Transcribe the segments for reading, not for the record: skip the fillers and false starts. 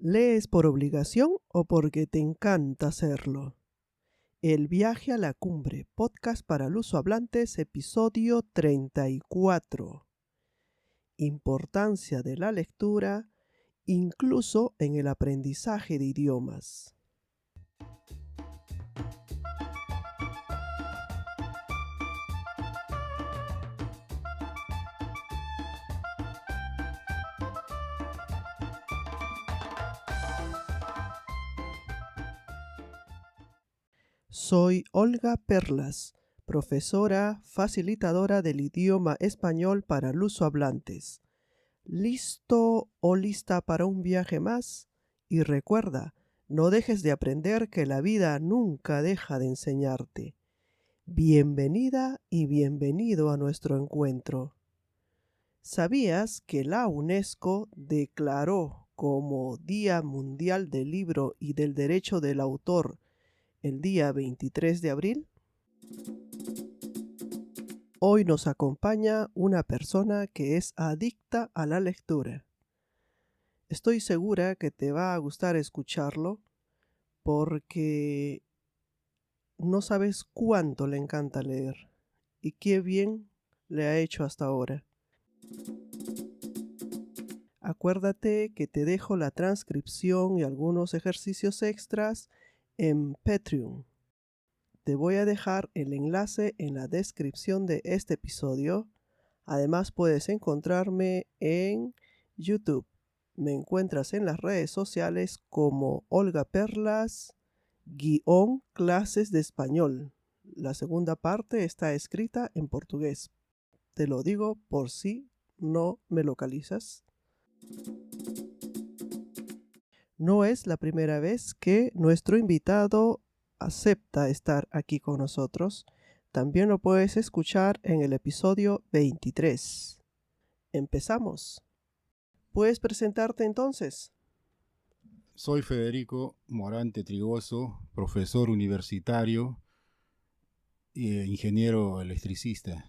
¿Lees por obligación o porque te encanta hacerlo? El viaje a la cumbre, podcast para lusohablantes, episodio 34. Importancia de la lectura, incluso en el aprendizaje de idiomas. Soy Olga Perlas, profesora facilitadora del idioma español para lusohablantes. ¿Listo o lista para un viaje más? Y recuerda, no dejes de aprender, que la vida nunca deja de enseñarte. Bienvenida y bienvenido a nuestro encuentro. ¿Sabías que la UNESCO declaró como Día Mundial del Libro y del Derecho del Autor el día 23 de abril? Hoy nos acompaña una persona que es adicta a la lectura. Estoy segura que te va a gustar escucharlo porque no sabes cuánto le encanta leer y qué bien le ha hecho hasta ahora. Acuérdate que te dejo la transcripción y algunos ejercicios extras en Patreon. Te voy a dejar el enlace en la descripción de este episodio. Además puedes encontrarme en YouTube. Me encuentras en las redes sociales como Olga Perlas _clases de español. La segunda parte está escrita en portugués. Te lo digo por si no me localizas. No es la primera vez que nuestro invitado acepta estar aquí con nosotros. También lo puedes escuchar en el episodio 23. Empezamos. ¿Puedes presentarte entonces? Soy Federico Morante Trigoso, profesor universitario e ingeniero electricista,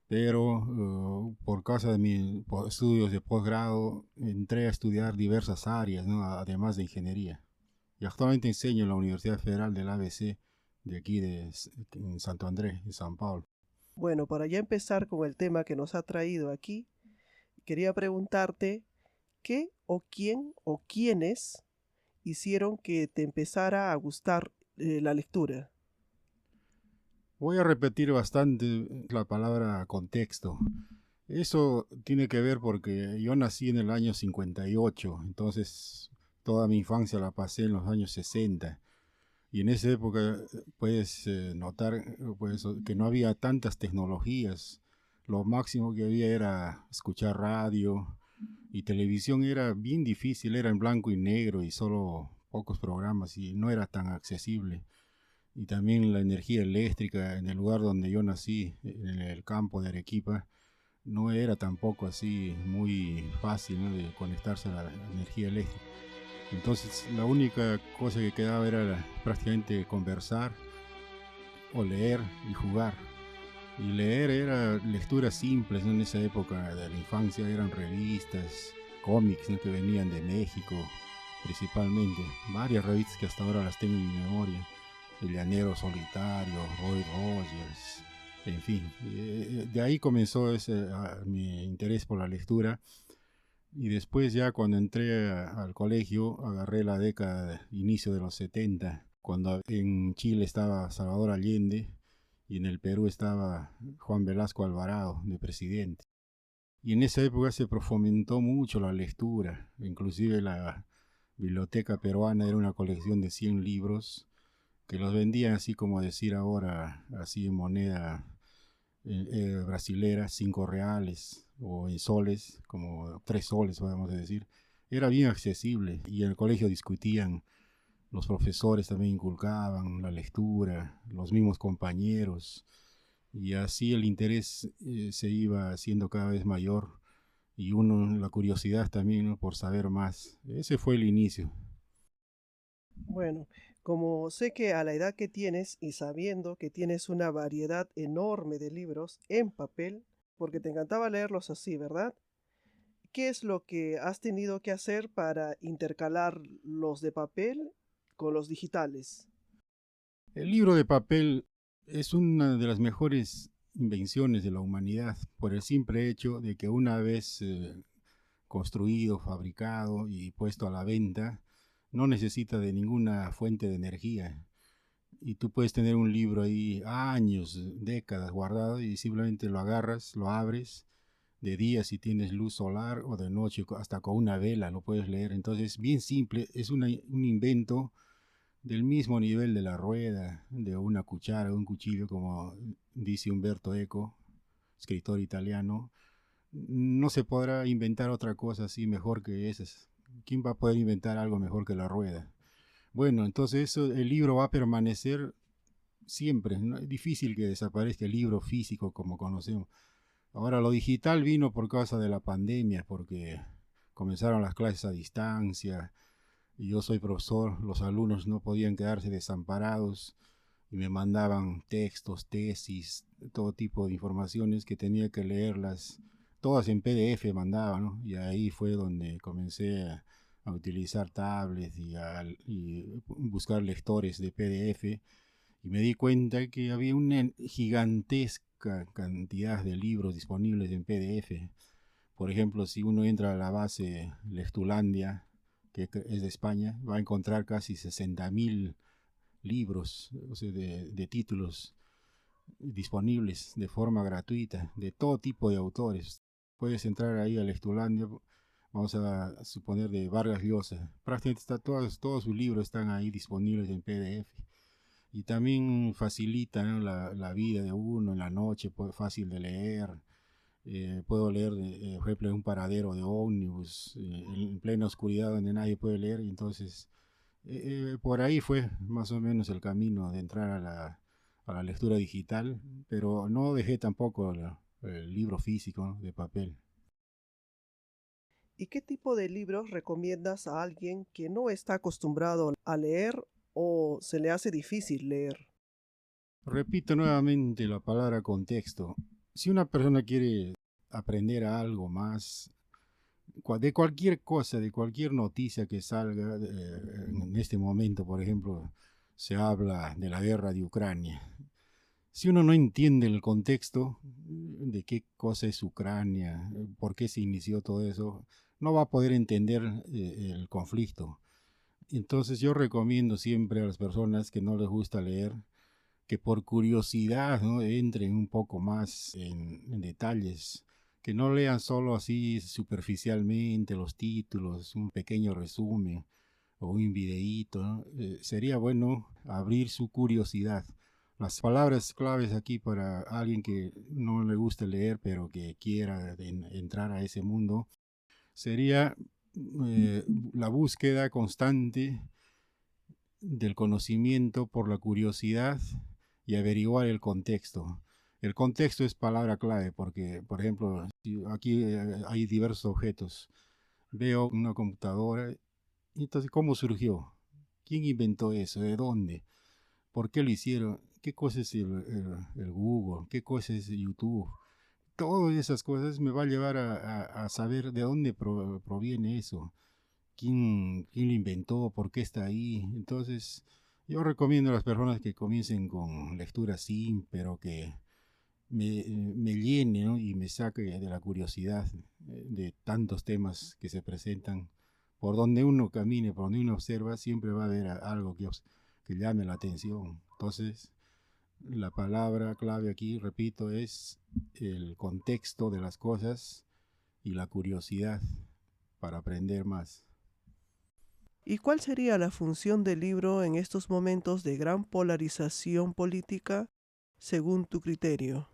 pero por causa de mis estudios de posgrado entré a estudiar diversas áreas, ¿no? Además de ingeniería. Y actualmente enseño en la Universidad Federal del ABC de aquí en Santo Andrés, de San Paulo. Bueno, para ya empezar con el tema que nos ha traído aquí, quería preguntarte qué o quién o quiénes hicieron que te empezara a gustar la lectura. Voy a repetir bastante la palabra contexto. Eso tiene que ver porque yo nací en el año 58, entonces toda mi infancia la pasé en los años 60. Y en esa época puedes notar pues, que no había tantas tecnologías. Lo máximo que había era escuchar radio y televisión era bien difícil, era en blanco y negro y solo pocos programas y no era tan accesible. Y también la energía eléctrica en el lugar donde yo nací, en el campo de Arequipa, no era tampoco así muy fácil, ¿no?, de conectarse a la energía eléctrica. Entonces la única cosa que quedaba era prácticamente conversar o leer y jugar. Y leer era lecturas simples, ¿no? En esa época de la infancia eran revistas, cómics, ¿no?, que venían de México principalmente. Varias revistas que hasta ahora las tengo en mi memoria. El Llanero Solitario, Roy Rogers, en fin. De ahí comenzó mi interés por la lectura. Y después ya cuando entré al colegio, agarré la década, inicio de los 70, cuando en Chile estaba Salvador Allende y en el Perú estaba Juan Velasco Alvarado de presidente. Y en esa época se fomentó mucho la lectura, inclusive la biblioteca peruana era una colección de 100 libros que los vendían así como decir ahora, así en moneda brasilera, 5 reales o en soles, como 3 soles podemos decir. Era bien accesible y en el colegio discutían, los profesores también inculcaban la lectura, los mismos compañeros, y así el interés se iba haciendo cada vez mayor y uno la curiosidad también, ¿no?, por saber más. Ese fue el inicio. Bueno, como sé que a la edad que tienes y sabiendo que tienes una variedad enorme de libros en papel, porque te encantaba leerlos así, ¿verdad? qué es lo que has tenido que hacer para intercalar los de papel con los digitales? El libro de papel es una de las mejores invenciones de la humanidad por el simple hecho de que una vez construido, fabricado y puesto a la venta, no necesita de ninguna fuente de energía. Y tú puedes tener un libro ahí años, décadas guardado y simplemente lo agarras, lo abres, de día si tienes luz solar o de noche hasta con una vela lo puedes leer. Entonces, bien simple, es un invento del mismo nivel de la rueda, de una cuchara, de un cuchillo, como dice Umberto Eco, escritor italiano. No se podrá inventar otra cosa así mejor que esas. ¿Quién va a poder inventar algo mejor que la rueda? Bueno, entonces el libro va a permanecer siempre. ¿No? Es difícil que desaparezca el libro físico como conocemos. Ahora lo digital vino por causa de la pandemia, porque comenzaron las clases a distancia, y yo soy profesor, los alumnos no podían quedarse desamparados y me mandaban textos, tesis, todo tipo de informaciones que tenía que leerlas, todas en PDF mandaban, ¿no? Y ahí fue donde comencé a utilizar tablets y buscar lectores de PDF y me di cuenta que había una gigantesca cantidad de libros disponibles en PDF. Por ejemplo, si uno entra a la base Lectulandia, que es de España, va a encontrar casi 60.000 libros, o sea, de títulos disponibles de forma gratuita, de todo tipo de autores. Puedes entrar ahí a Lectulandia, vamos a suponer de Vargas Llosa. Prácticamente todos sus libros están ahí disponibles en PDF. Y también facilita, ¿no? la vida de uno en la noche, fácil de leer. Puedo leer, por ejemplo, en un paradero de ómnibus, en plena oscuridad donde nadie puede leer. Y entonces, por ahí fue más o menos el camino de entrar a la lectura digital, pero no dejé tampoco el libro físico, ¿no? De papel. ¿Y qué tipo de libros recomiendas a alguien que no está acostumbrado a leer o se le hace difícil leer? Repito nuevamente la palabra contexto. Si una persona quiere aprender algo más, de cualquier cosa, de cualquier noticia que salga, en este momento, por ejemplo, se habla de la guerra de Ucrania. Si uno no entiende el contexto de qué cosa es Ucrania, por qué se inició todo eso, no va a poder entender el conflicto. Entonces yo recomiendo siempre a las personas que no les gusta leer que por curiosidad, ¿no? Entren un poco más en detalles, que no lean solo así superficialmente los títulos, un pequeño resumen o un videíto, ¿no? Sería bueno abrir su curiosidad. Las palabras claves aquí para alguien que no le guste leer pero que quiera entrar a ese mundo sería la búsqueda constante del conocimiento por la curiosidad y averiguar el contexto. El contexto es palabra clave porque, por ejemplo, si aquí hay diversos objetos. Veo una computadora y entonces, ¿cómo surgió? ¿Quién inventó eso? ¿De dónde? ¿Por qué lo hicieron? ¿Qué cosa es el Google? ¿Qué cosa es YouTube? Todas esas cosas me va a llevar a saber de dónde proviene eso. ¿Quién lo inventó? ¿Por qué está ahí? Entonces, yo recomiendo a las personas que comiencen con lectura así, pero que me llene, ¿no? Y me saque de la curiosidad de tantos temas que se presentan. Por donde uno camine, por donde uno observa, siempre va a haber algo que llame la atención. Entonces, la palabra clave aquí, repito, es el contexto de las cosas y la curiosidad para aprender más. ¿Y cuál sería la función del libro en estos momentos de gran polarización política según tu criterio?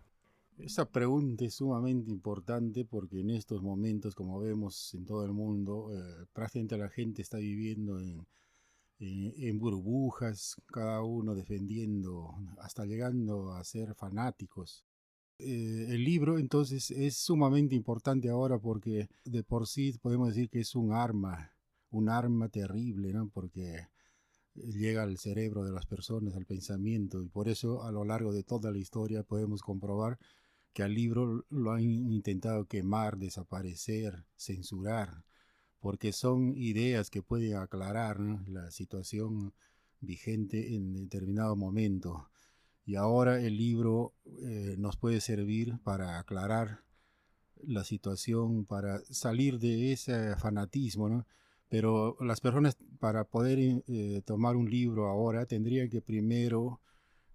Esa pregunta es sumamente importante porque en estos momentos, como vemos en todo el mundo, prácticamente la gente está viviendo en burbujas, cada uno defendiendo, hasta llegando a ser fanáticos. El libro entonces es sumamente importante ahora porque de por sí podemos decir que es un arma terrible, ¿no? Porque llega al cerebro de las personas, al pensamiento, y por eso a lo largo de toda la historia podemos comprobar que al libro lo han intentado quemar, desaparecer, censurar, porque son ideas que pueden aclarar, ¿no?, la situación vigente en determinado momento. Y ahora el libro nos puede servir para aclarar la situación, para salir de ese fanatismo, ¿no? Pero las personas, para poder tomar un libro ahora, tendrían que primero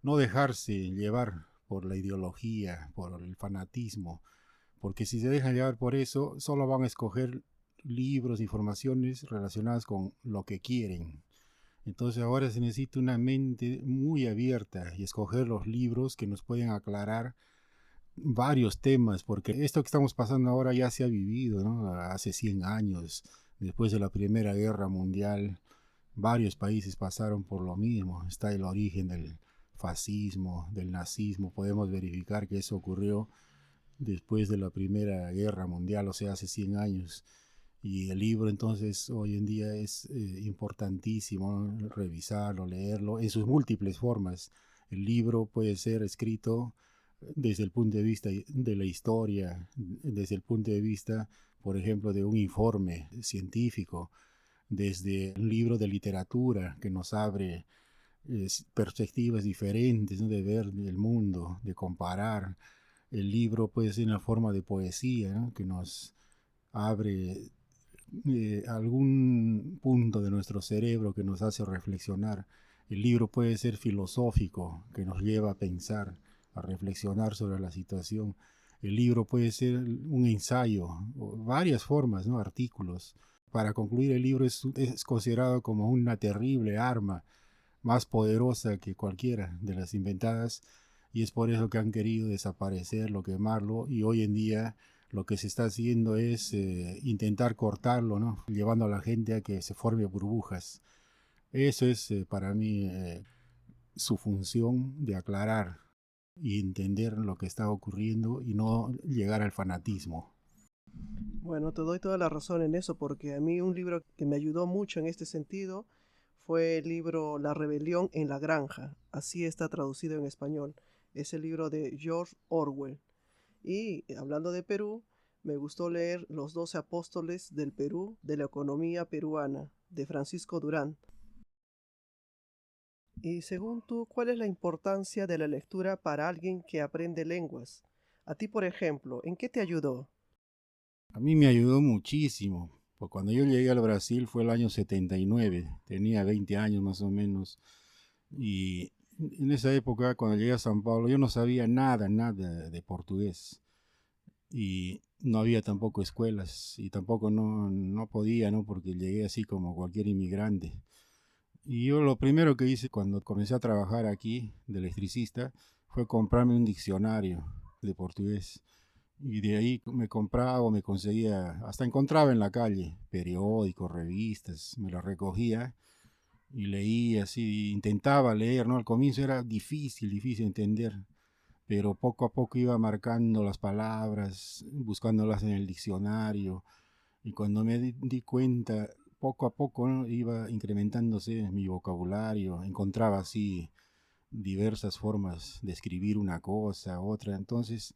no dejarse llevar por la ideología, por el fanatismo, porque si se dejan llevar por eso, solo van a escoger libros, informaciones relacionadas con lo que quieren. Entonces ahora se necesita una mente muy abierta y escoger los libros que nos pueden aclarar varios temas, porque esto que estamos pasando ahora ya se ha vivido, ¿no? Hace 100 años, después de la Primera Guerra Mundial, varios países pasaron por lo mismo. Está el origen del fascismo, del nazismo. Podemos verificar que eso ocurrió después de la Primera Guerra Mundial, o sea, hace 100 años. Y el libro entonces hoy en día es importantísimo, ¿no?, revisarlo, leerlo en sus múltiples formas. El libro puede ser escrito desde el punto de vista de la historia, desde el punto de vista, por ejemplo, de un informe científico, desde un libro de literatura que nos abre perspectivas diferentes, ¿no?, de ver el mundo, de comparar. El libro puede ser una forma de poesía, ¿no?, que nos abre algún punto de nuestro cerebro que nos hace reflexionar. El libro puede ser filosófico, que nos lleva a pensar, a reflexionar sobre la situación. El libro puede ser un ensayo, o varias formas, ¿no?, artículos. Para concluir, el libro es considerado como una terrible arma, más poderosa que cualquiera de las inventadas, y es por eso que han querido desaparecerlo, quemarlo, y hoy en día lo que se está haciendo es intentar cortarlo, ¿no?, llevando a la gente a que se forme burbujas. Eso es para mí su función, de aclarar y entender lo que está ocurriendo y no llegar al fanatismo. Bueno, te doy toda la razón en eso, porque a mí un libro que me ayudó mucho en este sentido fue el libro La rebelión en la granja. Así está traducido en español. Es el libro de George Orwell. Y hablando de Perú, me gustó leer Los 12 Apóstoles del Perú de la economía peruana, de Francisco Durán. Y según tú, ¿cuál es la importancia de la lectura para alguien que aprende lenguas? A ti, por ejemplo, ¿en qué te ayudó? A mí me ayudó muchísimo, porque cuando yo llegué al Brasil fue el año 79, tenía 20 años más o menos, y en esa época, cuando llegué a San Paulo, yo no sabía nada, nada de portugués, y no había tampoco escuelas, y tampoco no podía, ¿no?, porque llegué así como cualquier inmigrante. Y yo lo primero que hice cuando comencé a trabajar aquí de electricista fue comprarme un diccionario de portugués. Y de ahí me compraba o me conseguía, hasta encontraba en la calle periódicos, revistas, me las recogía y leía así, intentaba leer, ¿no? Al comienzo era difícil entender, pero poco a poco iba marcando las palabras, buscándolas en el diccionario, y cuando me di cuenta, poco a poco, ¿no?, iba incrementándose mi vocabulario, encontraba así diversas formas de escribir una cosa, otra. Entonces,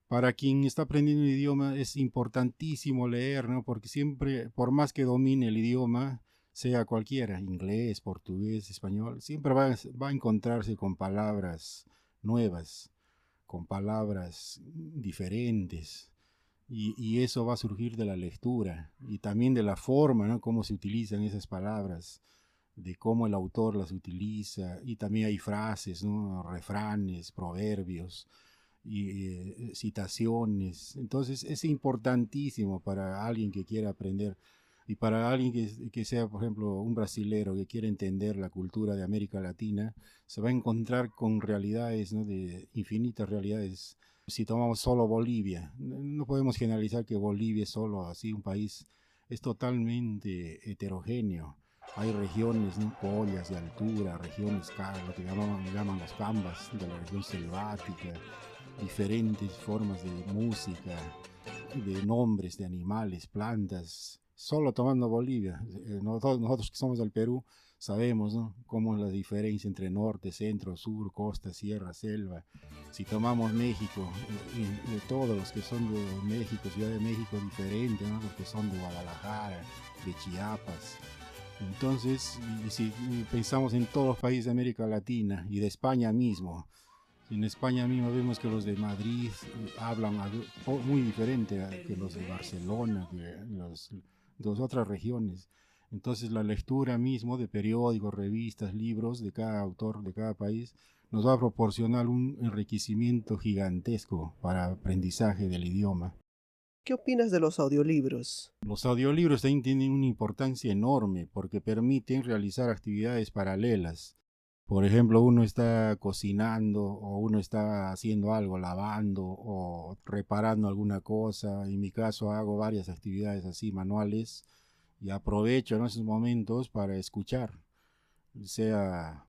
para quien está aprendiendo un idioma es importantísimo leer, ¿no?, porque siempre, por más que domine el idioma, sea cualquiera, inglés, portugués, español, siempre va a encontrarse con palabras nuevas, con palabras diferentes. Y eso va a surgir de la lectura y también de la forma, ¿no?, cómo se utilizan esas palabras, de cómo el autor las utiliza. Y también hay frases, ¿no?, refranes, proverbios y citaciones. Entonces es importantísimo para alguien que quiera aprender, y para alguien que sea, por ejemplo, un brasilero que quiere entender la cultura de América Latina, se va a encontrar con realidades, ¿no?, de infinitas realidades. Si tomamos solo Bolivia, no podemos generalizar que Bolivia es solo así un país, es totalmente heterogéneo. Hay regiones, ¿no?, collas de altura, regiones, lo que llaman los cambas, de la región selvática, diferentes formas de música, de nombres de animales, plantas, solo tomando Bolivia. Nosotros que somos del Perú sabemos, ¿no?, cómo es la diferencia entre norte, centro, sur, costa, sierra, selva. Si tomamos México, de todos los que son de México, Ciudad de México, diferente, ¿no?, los que son de Guadalajara, de Chiapas. Entonces, si pensamos en todos los países de América Latina y de España mismo, en España mismo vemos que los de Madrid hablan muy diferente que los de Barcelona, que las otras regiones. Entonces la lectura mismo de periódicos, revistas, libros de cada autor de cada país nos va a proporcionar un enriquecimiento gigantesco para aprendizaje del idioma. ¿Qué opinas de los audiolibros? Los audiolibros también tienen una importancia enorme porque permiten realizar actividades paralelas. Por ejemplo, uno está cocinando o uno está haciendo algo, lavando o reparando alguna cosa. En mi caso hago varias actividades así manuales y aprovecho en esos momentos para escuchar, sea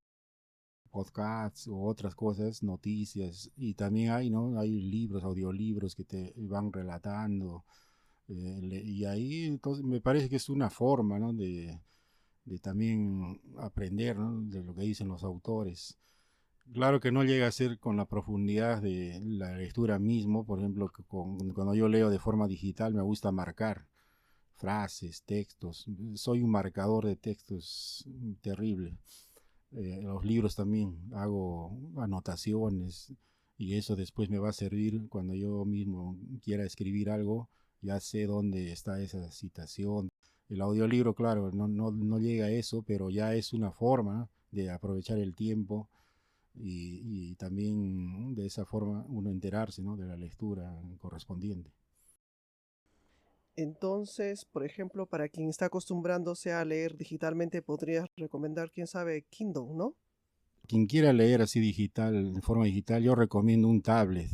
podcasts o otras cosas, noticias. Y también hay, ¿no?, hay libros, audiolibros que te van relatando. Y ahí entonces me parece que es una forma, ¿no?, de también aprender, ¿no?, de lo que dicen los autores. Claro que no llega a ser con la profundidad de la lectura mismo. Por ejemplo, cuando yo leo de forma digital me gusta marcar frases, textos. Soy un marcador de textos terrible. Los libros también hago anotaciones y eso después me va a servir cuando yo mismo quiera escribir algo. Ya sé dónde está esa citación. El audiolibro, claro, no llega a eso, pero ya es una forma de aprovechar el tiempo y también de esa forma uno enterarse, ¿no?, de la lectura correspondiente. Entonces, por ejemplo, para quien está acostumbrándose a leer digitalmente, podrías recomendar, quién sabe, Kindle, ¿no? Quien quiera leer así digital, en forma digital, yo recomiendo un tablet.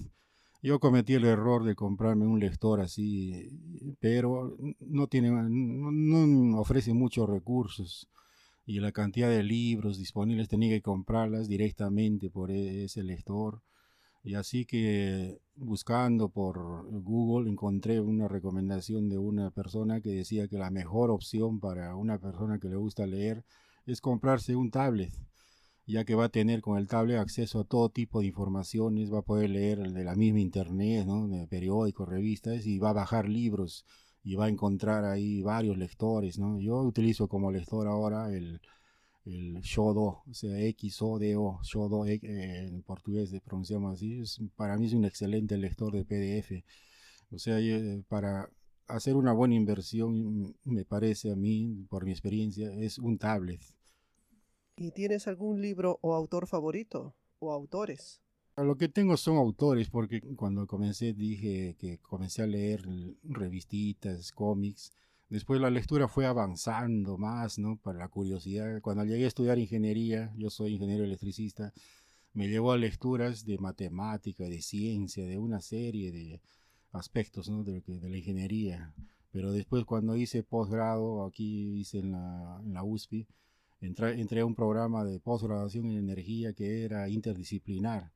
Yo cometí el error de comprarme un lector así, pero no ofrece muchos recursos y la cantidad de libros disponibles tenía que comprarlas directamente por ese lector. Y así que buscando por Google encontré una recomendación de una persona que decía que la mejor opción para una persona que le gusta leer es comprarse un tablet, ya que va a tener con el tablet acceso a todo tipo de informaciones, va a poder leer de la misma internet, ¿no?, de periódicos, revistas, y va a bajar libros y va a encontrar ahí varios lectores, ¿no? Yo utilizo como lector ahora el Shodo, o sea, XODO, Shodo, en portugués pronunciamos así. Para mí es un excelente lector de PDF. O sea, para hacer una buena inversión, me parece a mí, por mi experiencia, es un tablet. ¿Y tienes algún libro o autor favorito? ¿O autores? Lo que tengo son autores, porque cuando comencé dije que comencé a leer revistitas, cómics. Después la lectura fue avanzando más, ¿no?, para la curiosidad. Cuando llegué a estudiar ingeniería, yo soy ingeniero electricista, me llevó a lecturas de matemática, de ciencia, de una serie de aspectos, ¿no?, de la ingeniería. Pero después cuando hice posgrado, aquí hice en la USP, entré a un programa de posgraduación en energía que era interdisciplinar.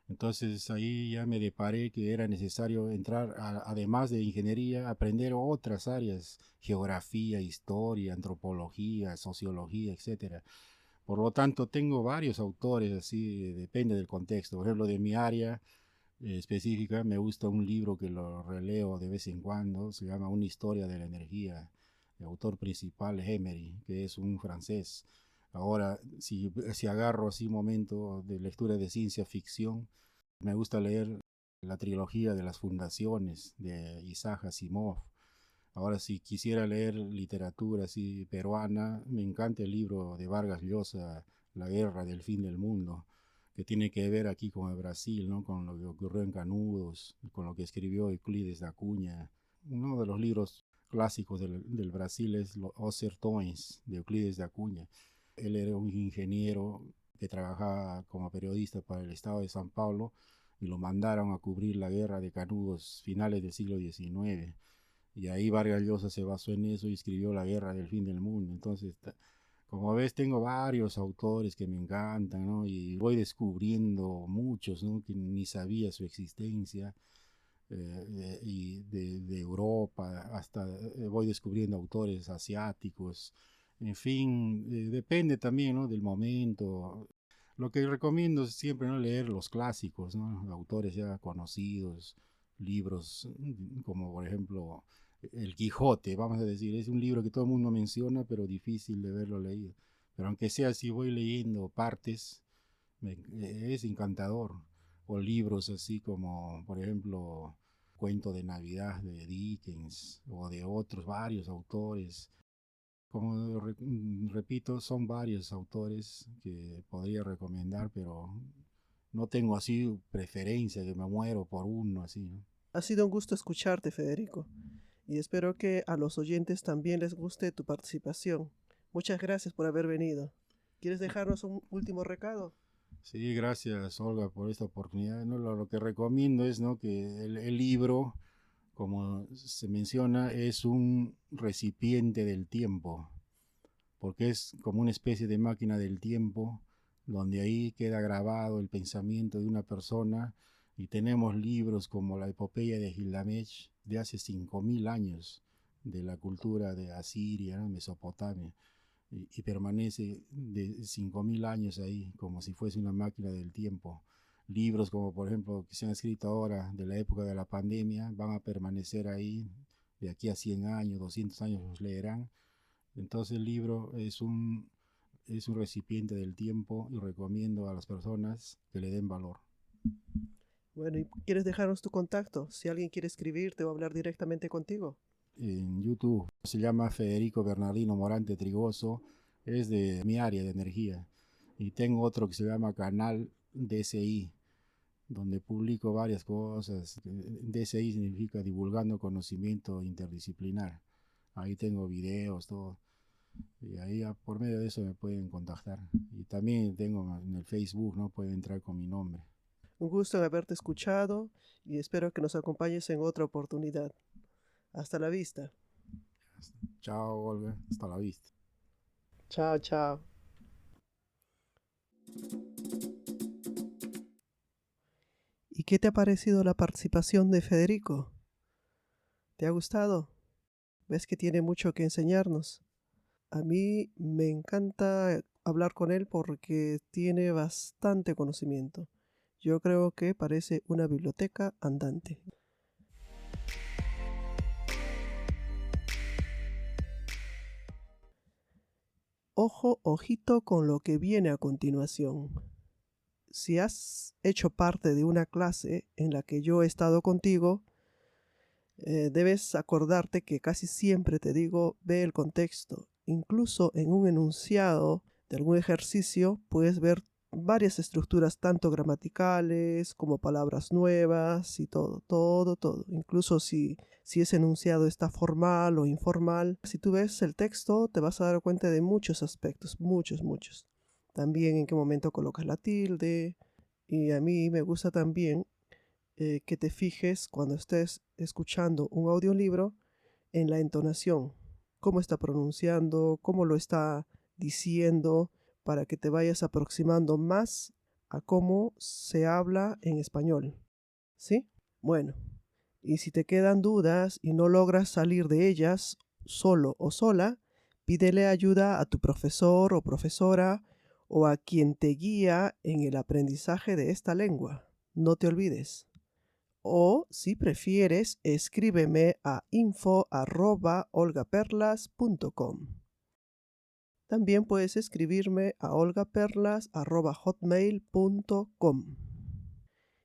Entonces ahí ya me deparé que era necesario entrar, además de ingeniería, aprender otras áreas, geografía, historia, antropología, sociología, etcétera. Por lo tanto, tengo varios autores, así depende del contexto. Por ejemplo, de mi área específica, me gusta un libro que lo releo de vez en cuando, se llama Una historia de la energía. El autor principal es Emery, que es un francés. Ahora, si agarro así un momento de lectura de ciencia ficción, me gusta leer la trilogía de las fundaciones de Isaac Asimov. Ahora, si quisiera leer literatura así peruana, me encanta el libro de Vargas Llosa, La guerra del fin del mundo, que tiene que ver aquí con el Brasil, ¿no?, con lo que ocurrió en Canudos, con lo que escribió Euclides da Cunha. Uno de los libros clásicos del Brasil es Os Sertões, de Euclides da Cunha. Él era un ingeniero que trabajaba como periodista para el estado de San Paulo y lo mandaron a cubrir la guerra de Canudos finales del siglo XIX. Y ahí Vargas Llosa se basó en eso y escribió La guerra del fin del mundo. Entonces, como ves, tengo varios autores que me encantan, ¿no? Y voy descubriendo muchos, ¿no?, que ni sabía su existencia. de Europa, hasta voy descubriendo autores asiáticos. En fin, depende también, ¿no?, del momento. Lo que recomiendo es siempre, ¿no?, leer los clásicos, ¿no?, autores ya conocidos, libros como por ejemplo El Quijote, vamos a decir, es un libro que todo el mundo menciona, pero difícil de verlo leído. Pero aunque sea así, voy leyendo partes, es encantador. O libros así como, por ejemplo, Cuento de Navidad de Dickens o de otros varios autores. Como repito, son varios autores que podría recomendar, pero no tengo así preferencia, que me muero por uno así, ¿no? Ha sido un gusto escucharte, Federico, y espero que a los oyentes también les guste tu participación. Muchas gracias por haber venido. ¿Quieres dejarnos un último recado? Sí, gracias Olga por esta oportunidad. ¿No? Lo que recomiendo es, ¿no?, que el libro, como se menciona, es un recipiente del tiempo, porque es como una especie de máquina del tiempo, donde ahí queda grabado el pensamiento de una persona, y tenemos libros como la epopeya de Gilgamesh de hace 5000 años, de la cultura de Asiria, ¿no?, Mesopotamia, y permanece de 5000 años ahí, como si fuese una máquina del tiempo. Libros como por ejemplo que se han escrito ahora de la época de la pandemia van a permanecer ahí de aquí a 100 años, 200 años los leerán. Entonces el libro es un recipiente del tiempo, y recomiendo a las personas que le den valor. Bueno, ¿y quieres dejarnos tu contacto si alguien quiere escribirte o hablar directamente contigo? En YouTube se llama Federico Bernardino Morante Trigoso, es de mi área de energía. Y tengo otro que se llama Canal DSI, donde publico varias cosas. DSI significa Divulgando Conocimiento Interdisciplinar. Ahí tengo videos, todo. Y ahí por medio de eso me pueden contactar. Y también tengo en el Facebook, ¿no? Pueden entrar con mi nombre. Un gusto en haberte escuchado y espero que nos acompañes en otra oportunidad. Hasta la vista. Chao, Olga. Hasta la vista. Chao, chao. ¿Y qué te ha parecido la participación de Federico? ¿Te ha gustado? ¿Ves que tiene mucho que enseñarnos? A mí me encanta hablar con él porque tiene bastante conocimiento. Yo creo que parece una biblioteca andante. Ojo, ojito con lo que viene a continuación. Si has hecho parte de una clase en la que yo he estado contigo, debes acordarte que casi siempre te digo, ve el contexto. Incluso en un enunciado de algún ejercicio puedes ver varias estructuras, tanto gramaticales como palabras nuevas y todo, todo, todo. Incluso si ese enunciado está formal o informal, si tú ves el texto te vas a dar cuenta de muchos aspectos, muchos, muchos. También en qué momento colocas la tilde. Y a mí me gusta también que te fijes cuando estés escuchando un audiolibro en la entonación, cómo está pronunciando, cómo lo está diciendo, para que te vayas aproximando más a cómo se habla en español. ¿Sí? Bueno, y si te quedan dudas y no logras salir de ellas solo o sola, pídele ayuda a tu profesor o profesora o a quien te guía en el aprendizaje de esta lengua. No te olvides. O, si prefieres, escríbeme a info@olgaperlas.com. También puedes escribirme a olgaperlas@hotmail.com.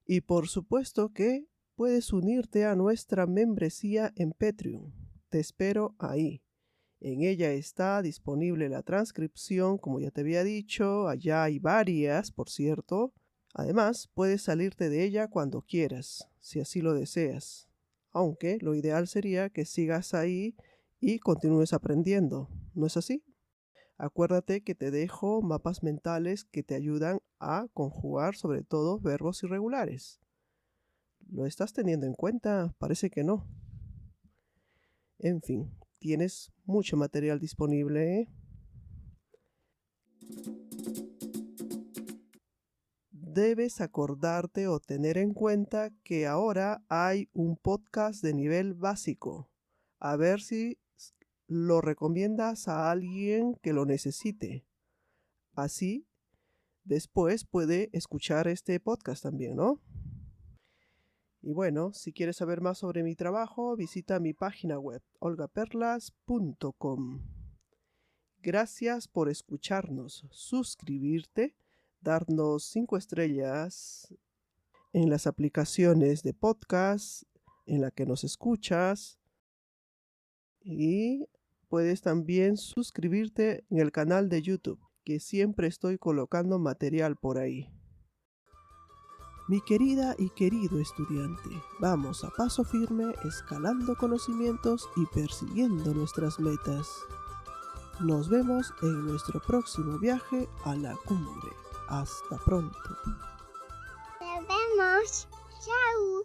Y por supuesto que puedes unirte a nuestra membresía en Patreon. Te espero ahí. En ella está disponible la transcripción, como ya te había dicho. Allá hay varias, por cierto. Además, puedes salirte de ella cuando quieras, si así lo deseas. Aunque lo ideal sería que sigas ahí y continúes aprendiendo. ¿No es así? Acuérdate que te dejo mapas mentales que te ayudan a conjugar sobre todo verbos irregulares. ¿Lo estás teniendo en cuenta? Parece que no. En fin, tienes mucho material disponible, ¿eh? debes acordarte o tener en cuenta que ahora hay un podcast de nivel básico. A ver si lo recomiendas a alguien que lo necesite. Así, después puede escuchar este podcast también, ¿no? Y bueno, si quieres saber más sobre mi trabajo, visita mi página web, olgaperlas.com. Gracias por escucharnos, suscribirte, darnos 5 estrellas en las aplicaciones de podcast en la que nos escuchas, y puedes también suscribirte en el canal de YouTube, que siempre estoy colocando material por ahí. Mi querida y querido estudiante, vamos a paso firme, escalando conocimientos y persiguiendo nuestras metas. Nos vemos en nuestro próximo viaje a la cumbre. Hasta pronto. Nos vemos. Chao.